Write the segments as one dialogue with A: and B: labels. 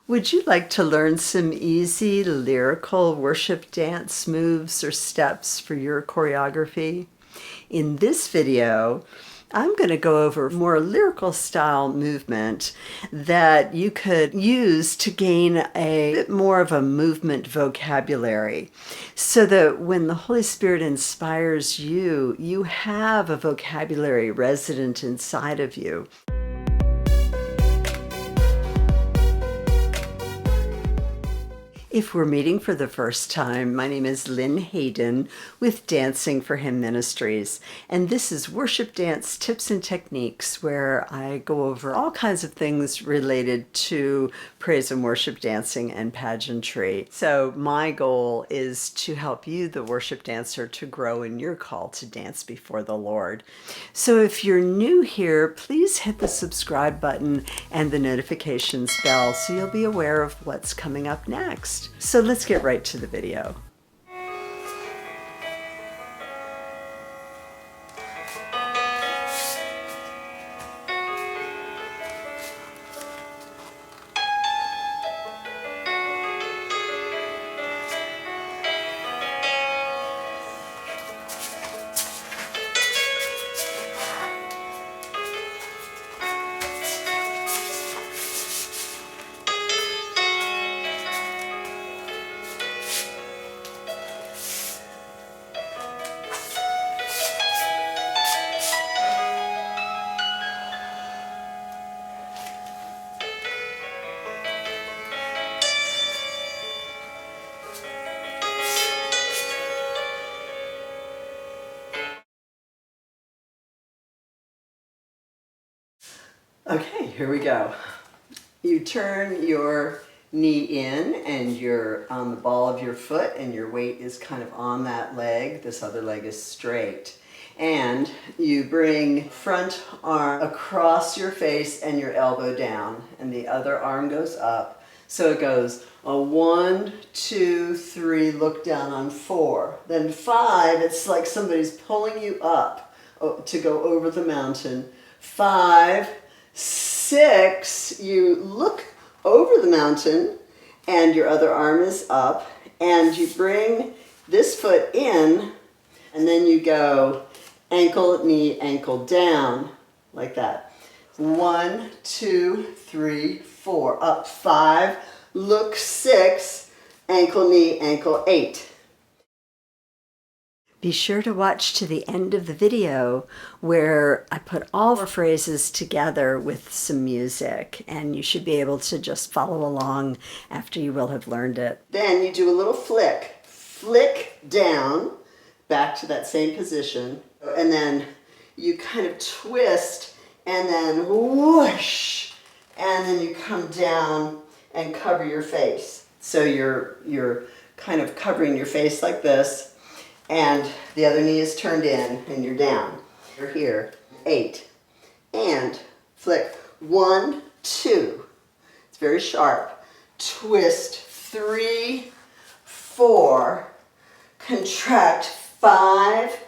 A: Would you like to learn some easy lyrical worship dance moves or steps for your choreography? In this video, I'm going to go over more lyrical style movement that you could use to gain a bit more of a movement vocabulary so that when the Holy Spirit inspires you, you have a vocabulary resident inside of you. If we're meeting for the first time, my name is Lynn Hayden with Dancing for Him Ministries, and this is Worship Dance Tips and Techniques, where I go over all kinds of things related to praise and worship dancing and pageantry. So my goal is to help you, the worship dancer, to grow in your call to dance before the Lord. So if you're new here, please hit the subscribe button and the notifications bell so you'll be aware of what's coming up next. So let's get right to the video. Okay, here we go. You turn your knee in and you're on the ball of your foot and your weight is kind of on that leg. This other leg is straight. And you bring front arm across your face and your elbow down, and the other arm goes up. So it goes a 1, 2, 3, look down on 4. Then 5, it's like somebody's pulling you up to go over the mountain. 5, 6, you look over the mountain and your other arm is up and you bring this foot in and then you go ankle, knee, ankle down like that. 1, 2, 3, 4, up 5, look 6, ankle, knee, ankle 8. Be sure to watch to the end of the video where I put all the phrases together with some music, and you should be able to just follow along after you will have learned it. Then you do a little flick down, back to that same position, and then you kind of twist and then whoosh, and then you come down and cover your face. So you're kind of covering your face like this, and the other knee is turned in and you're down. You're here. 8. And flick. 1, 2. It's very sharp. Twist. 3, 4. Contract. 5.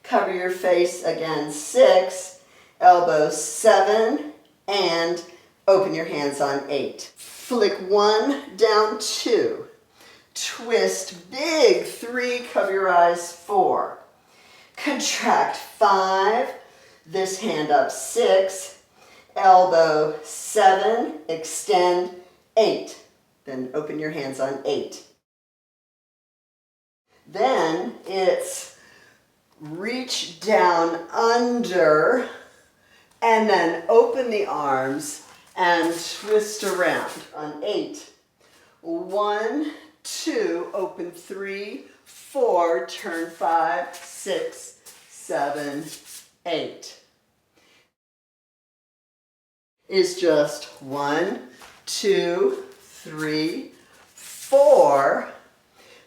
A: Cover your face again. 6. Elbow. 7. And open your hands on 8. Flick 1, down 2. Twist, big 3, cover your eyes, 4. Contract 5, this hand up 6, elbow 7, extend 8. Then open your hands on 8. Then it's reach down under and then open the arms and twist around on 8. 1, 2, open 3, 4, turn 5, 6, 7, 8. Is just 1, 2, 3, 4.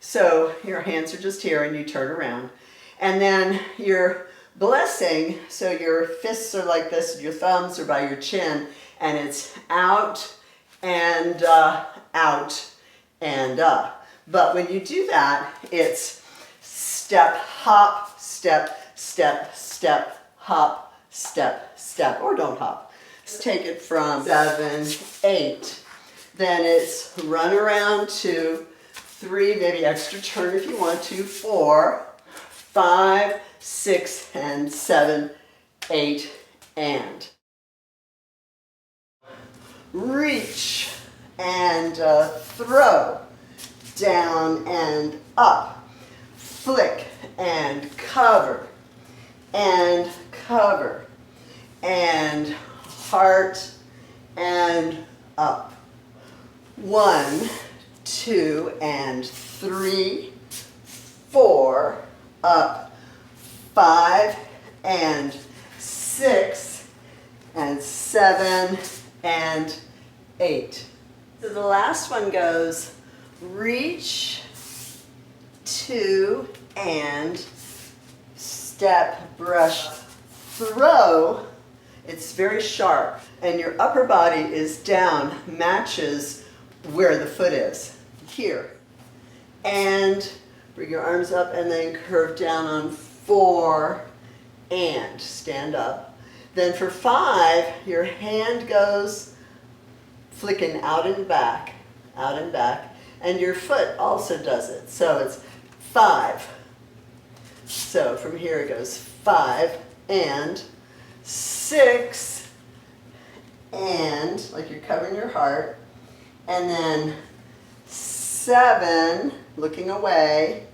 A: So your hands are just here and you turn around. And then your blessing, so your fists are like this, your thumbs are by your chin, and it's out and out and up. But when you do that, it's step, hop, step, step, step, hop, step, step, or don't hop. Let's take it from 7, 8.
B: Then it's run around 2, 3, maybe extra turn if you want to, 4, 5, 6, and 7, 8, and. Reach and throw, down and up, flick and cover, and heart and up. 1, 2, and 3, 4, up, 5, and 6, and 7, and 8. So the last one goes reach, 2, and step, brush, throw. It's very sharp, and your upper body is down, matches where the foot is, here. And bring your arms up and then curve down on 4, and stand up. Then for 5, your hand goes flicking out and back, and your foot also does it. So it's 5. So from here it goes 5 and 6, and like you're covering your heart, and then 7, looking away,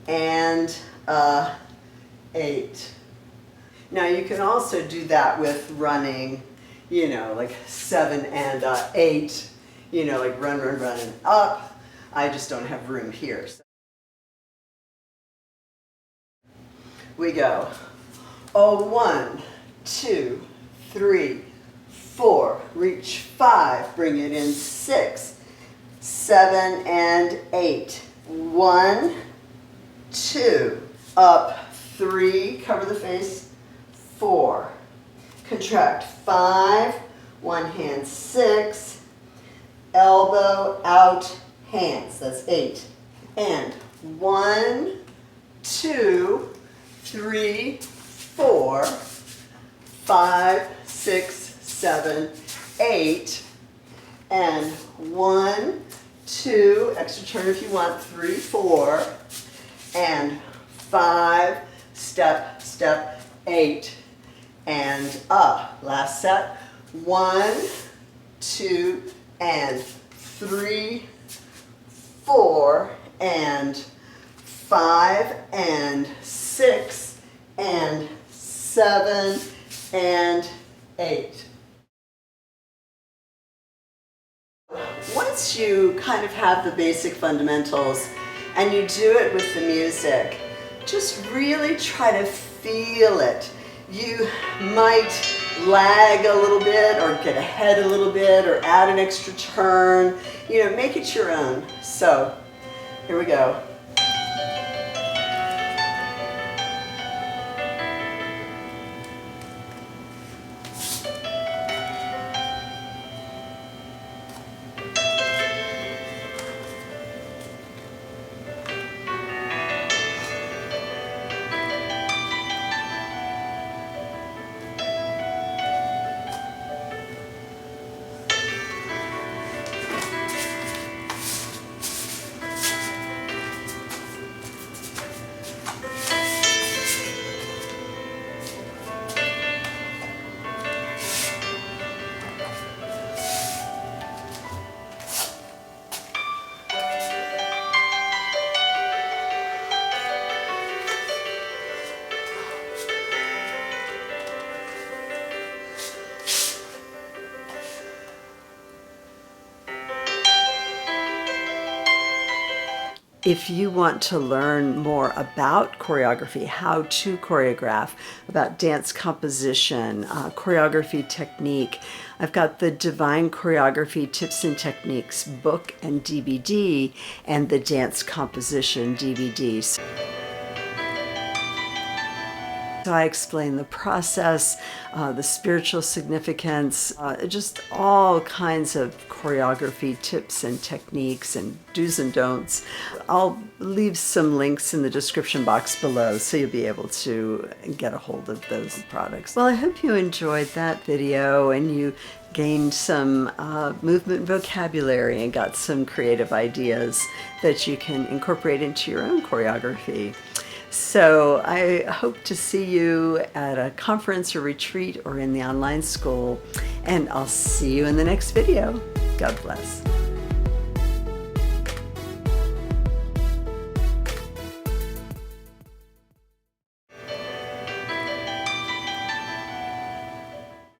B: and 8. Now you can also do that with running, you know, like 7 and 8, you know, like run, and up. I just don't have room here. So we go. 1, 2, 3, 4, reach 5, bring it in 6, 7, and 8. 1, 2, up 3, cover the face, 4, contract 5, one hand 6, elbow out, hands, that's 8. And 1, 2, 3, 4, 5, 6, 7, 8, and 1, 2, extra turn if you want, 3, 4, and 5, step, 8, and up. Last set, 1, 2, and 3, 4, and 5, and 6, and 7, and 8. Once you kind of have the basic fundamentals and you do it with the music, just really try to feel it. You might lag a little bit or get ahead a little bit or add an extra turn. You know, make it your own. So, here we go. If you want to learn more about choreography, how to choreograph, about dance composition, choreography technique, I've got the Divine Choreography Tips and Techniques book and DVD and the Dance Composition DVD.
A: So I explain the process, the spiritual significance, just all kinds of choreography tips and techniques and do's and don'ts. I'll leave some links in the description box below so you'll be able to get a hold of those products. Well, I hope you enjoyed that video and you gained some movement vocabulary and got some creative ideas that you can incorporate into your own choreography. So I hope to see you at a conference or retreat or in the online school, and I'll see you in the next video. God bless.